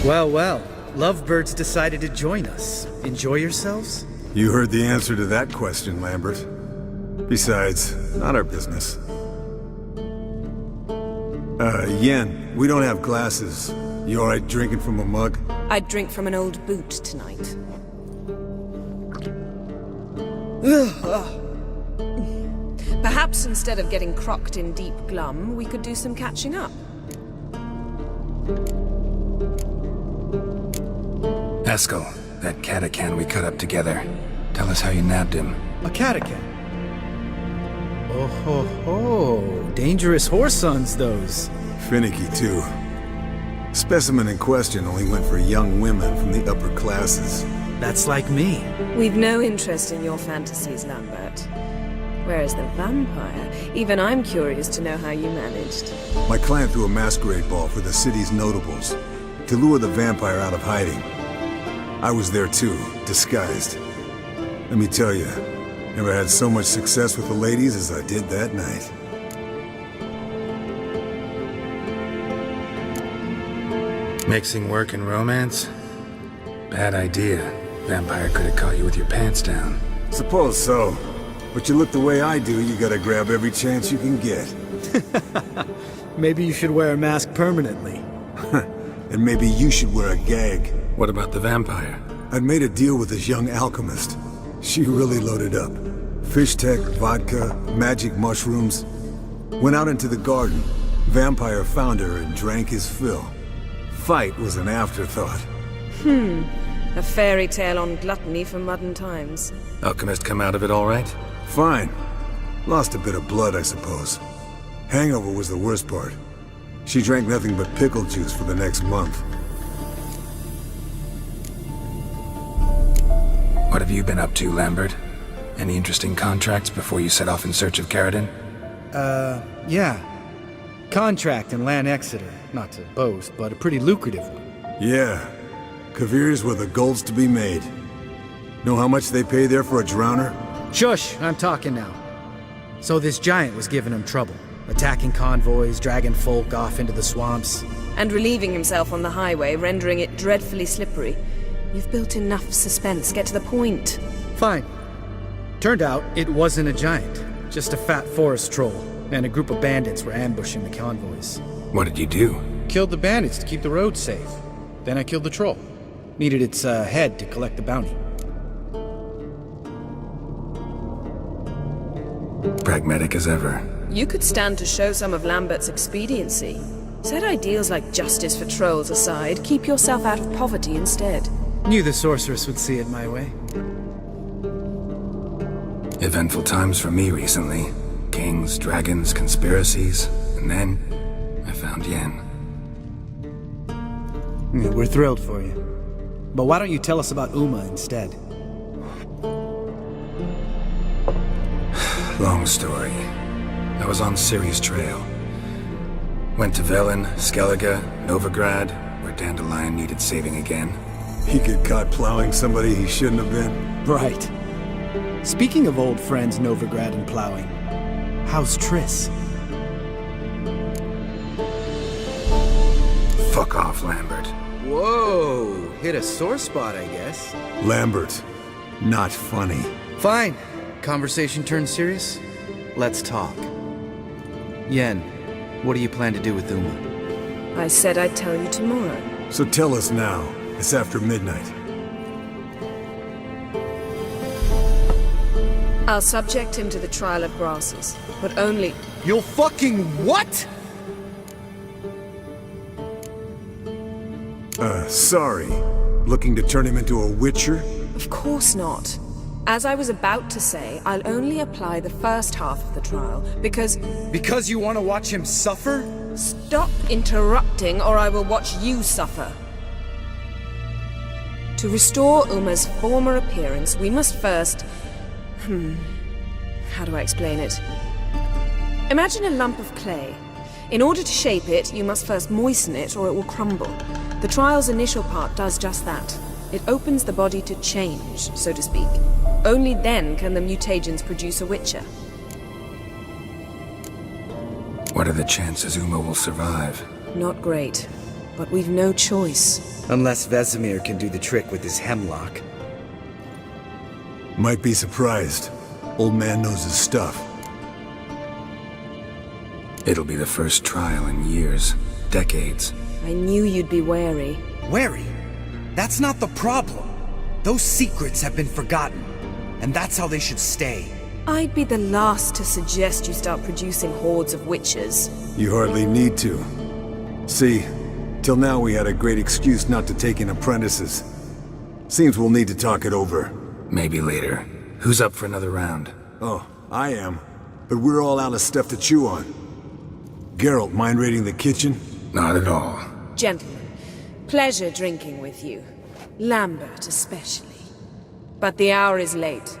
Well, well. Lovebirds decided to join us. Enjoy yourselves? You heard the answer to that question, Lambert. Besides, not our business. Yen, we don't have glasses. You alright drinking from a mug? I'd drink from an old boot tonight. Perhaps instead of getting crocked in deep glum, we could do some catching up. Eskel, that Catacan we cut up together. Tell us how you nabbed him. A Catacan? Oh ho ho. Dangerous whoresons, those. Finicky, too. Specimen in question only went for young women from the upper classes. That's like me. We've no interest in your fantasies, Lambert. Whereas the vampire, even I'm curious to know how you managed. My client threw a masquerade ball for the city's notables to lure the vampire out of hiding. I was there too, disguised. Let me tell you, never had so much success with the ladies as I did that night. Mixing work and romance? Bad idea. Vampire could have caught you with your pants down. Suppose so. But you look the way I do, you gotta grab every chance you can get. Maybe you should wear a mask permanently. And maybe you should wear a gag. What about the vampire? I'd made a deal with this young alchemist. She really loaded up. Fish tech, vodka, magic mushrooms. Went out into the garden. Vampire found her and drank his fill. Fight was an afterthought. A fairy tale on gluttony from modern times. Alchemist come out of it all right? Fine. Lost a bit of blood, I suppose. Hangover was the worst part. She drank nothing but pickle juice for the next month. What have you been up to, Lambert? Any interesting contracts before you set off in search of Caridin? Yeah. Contract in Lan Exeter. Not to boast, but a pretty lucrative one. Yeah. Kavir's were the gold's to be made. Know how much they pay there for a drowner? Shush, I'm talking now. So this giant was giving him trouble. Attacking convoys, dragging folk off into the swamps. And relieving himself on the highway, rendering it dreadfully slippery. You've built enough suspense. Get to the point. Fine. Turned out, it wasn't a giant. Just a fat forest troll. And a group of bandits were ambushing the convoys. What did you do? Killed the bandits to keep the roads safe. Then I killed the troll. Needed its head to collect the bounty. Pragmatic as ever. You could stand to show some of Lambert's expediency. Set ideals like justice for trolls aside, keep yourself out of poverty instead. Knew the sorceress would see it my way. Eventful times for me recently. Kings, dragons, conspiracies, and then I found Yen. Yeah, we're thrilled for you. But why don't you tell us about Uma instead? Long story. I was on Ciri's trail. Went to Velen, Skellige, Novigrad, where Dandelion needed saving again. He get caught plowing somebody he shouldn't have been. Right. Speaking of old friends Novigrad and plowing, how's Triss? Fuck off, Lambert. Whoa, hit a sore spot, I guess. Lambert, not funny. Fine. Conversation turned serious? Let's talk. Yen, what do you plan to do with Uma? I said I'd tell you tomorrow. So tell us now. It's after midnight. I'll subject him to the trial of grasses, but only... You'll fucking what? Sorry. Looking to turn him into a witcher? Of course not. As I was about to say, I'll only apply the first half of the trial, because... Because you want to watch him suffer? Stop interrupting, or I will watch you suffer. To restore Uma's former appearance, we must first... How do I explain it? Imagine a lump of clay. In order to shape it, you must first moisten it, or it will crumble. The trial's initial part does just that. It opens the body to change, so to speak. Only then can the mutagens produce a witcher. What are the chances Uma will survive? Not great. but we've no choice. Unless Vesemir can do the trick with his hemlock. Might be surprised. Old man knows his stuff. It'll be the first trial in years, decades. I knew you'd be wary. Wary? That's not the problem. Those secrets have been forgotten, and that's how they should stay. I'd be the last to suggest you start producing hordes of witches. You hardly need to. See, till now we had a great excuse not to take in apprentices. Seems we'll need to talk it over. Maybe later. Who's up for another round? Oh, I am. But we're all out of stuff to chew on. Geralt, mind raiding the kitchen? Not at all. Gentlemen, pleasure drinking with you. Lambert especially. But the hour is late.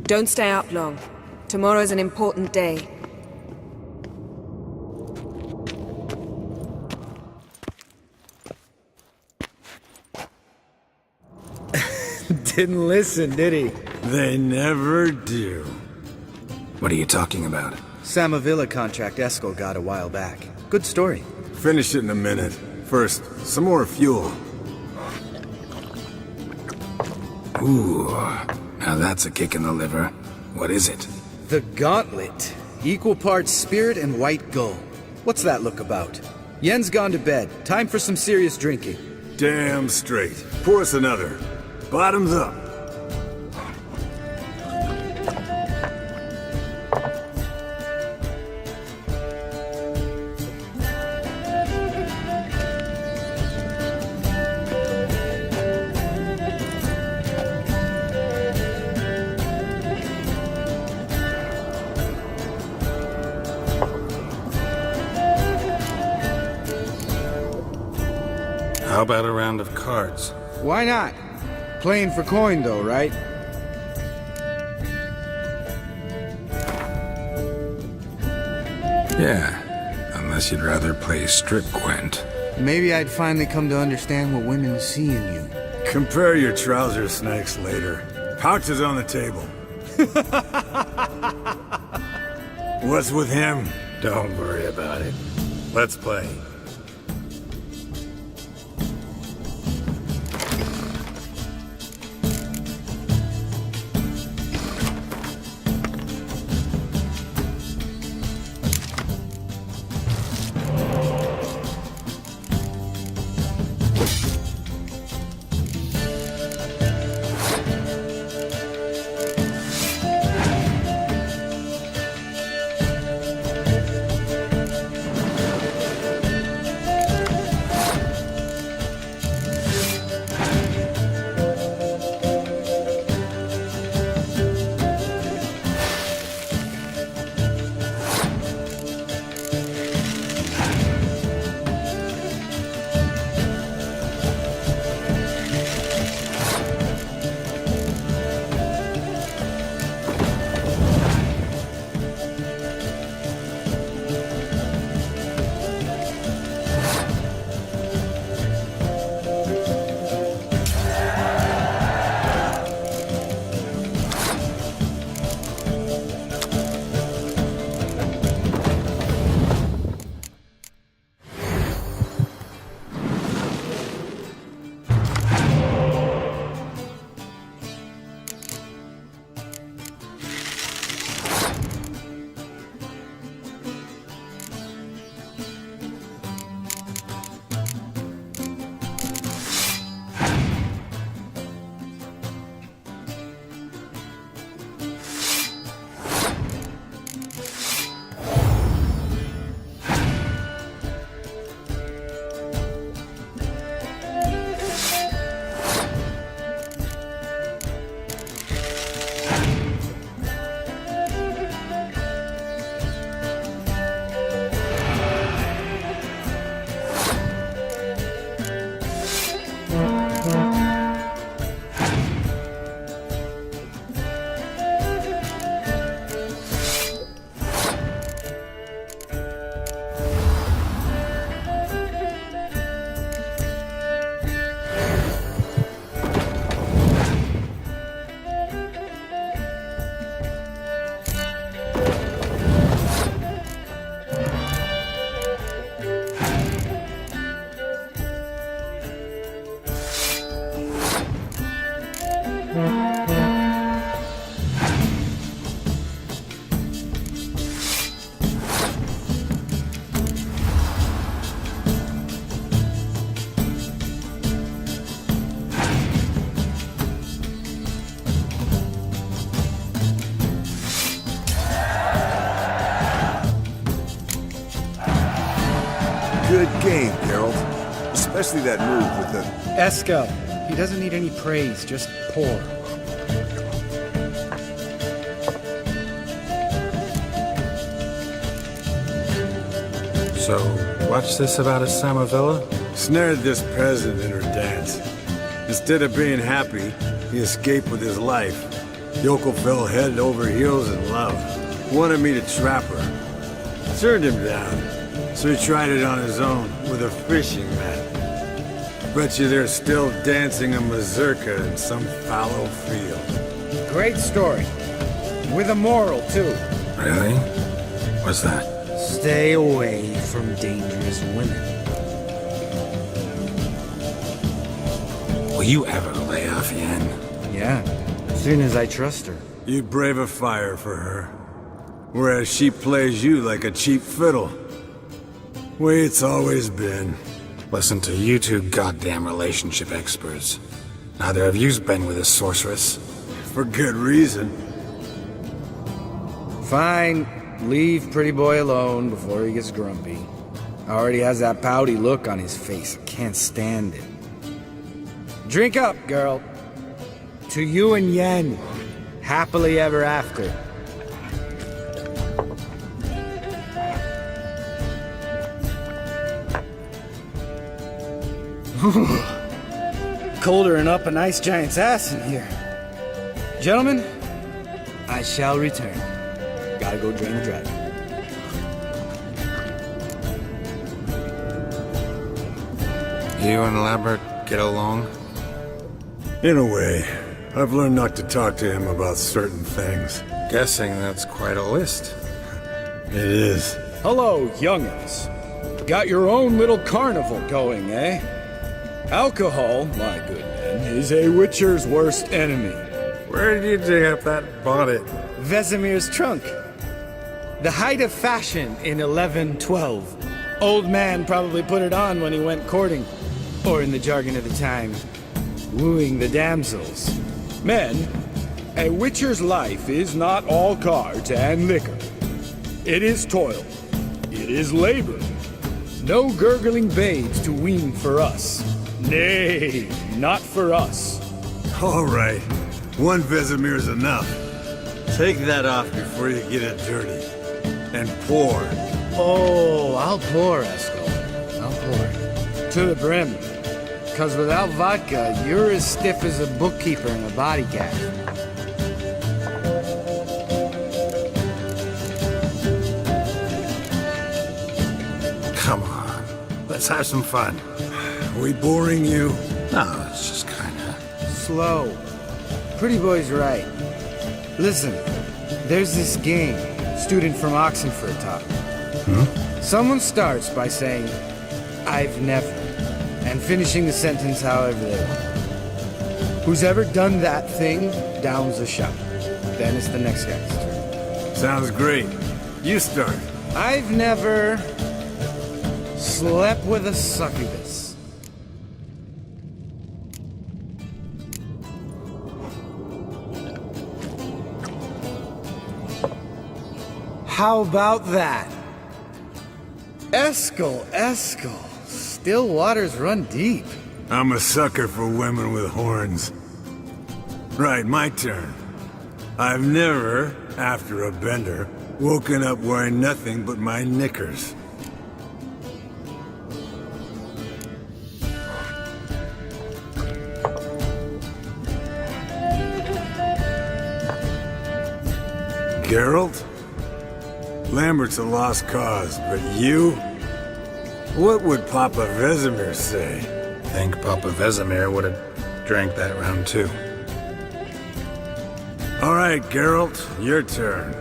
Don't stay up long. Tomorrow's an important day. Didn't listen, did he? They never do. What are you talking about? Samavilla contract Eskel got a while back. Good story. Finish it in a minute. First, some more fuel. Ooh, now that's a kick in the liver. What is it? The Gauntlet. Equal parts spirit and white gull. What's that look about? Yen's gone to bed. Time for some serious drinking. Damn straight. Pour us another. Bottoms up. How about a round of cards? Why not? Playing for coin though, right? Yeah, unless you'd rather play strip Gwent. Maybe I'd finally come to understand what women see in you. Compare your trouser snacks later. Pouch is on the table. What's with him? Don't worry about it. Let's play. Good game, Geralt. Especially that move with the... Eskel. He doesn't need any praise, just pour. So, what's this about a Samavilla? Snared this peasant in her dance. Instead of being happy, he escaped with his life. Yoko fell head over heels in love. Wanted me to trap her. Turned him down. So he tried it on his own with a fishing net. Bet you they're still dancing a mazurka in some fallow field. Great story. With a moral, too. Really? What's that? Stay away from dangerous women. Will you ever lay off Yen? Yeah, as soon as I trust her. You brave a fire for her. Whereas she plays you like a cheap fiddle. Way it's always been. Listen to you two goddamn relationship experts. Neither of you's been with a sorceress. For good reason. Fine. Leave pretty boy alone before he gets grumpy. Already has that pouty look on his face. I can't stand it. Drink up, girl. To you and Yen. Happily ever after. Colder and up a nice giant's ass in here. Gentlemen, I shall return. Gotta go drain the dragon. You and Lambert get along? In a way. I've learned not to talk to him about certain things. Guessing that's quite a list. It is. Hello, young'uns. Got your own little carnival going, eh? Alcohol, my good men, is a witcher's worst enemy. Where did you dig up that bonnet? Vesemir's trunk. The height of fashion in 1112. Old man probably put it on when he went courting. Or in the jargon of the time, wooing the damsels. Men, a witcher's life is not all cards and liquor. It is toil. It is labor. No gurgling babes to wean for us. Nay, not for us. All right. One Vesemir's enough. Take that off before you get it dirty. And pour. Oh, I'll pour, Eskel. I'll pour. To the brim. Because without vodka, you're as stiff as a bookkeeper in a body cap. Come on. Let's have some fun. Are we boring you? No, it's just kinda... Slow. Pretty boy's right. Listen, there's this game. Student from Oxenford taught me. Someone starts by saying, I've never, and finishing the sentence however they want. Who's ever done that thing downs a shot. Then it's the next guy's turn. Sounds great. You start. I've never slept with a succubus. How about that? Eskel, Eskel. Still waters run deep. I'm a sucker for women with horns. Right, my turn. I've never, after a bender, woken up wearing nothing but my knickers. Geralt? Lambert's a lost cause, but you? What would Papa Vesemir say? Think Papa Vesemir would have drank that round too. All right, Geralt, your turn.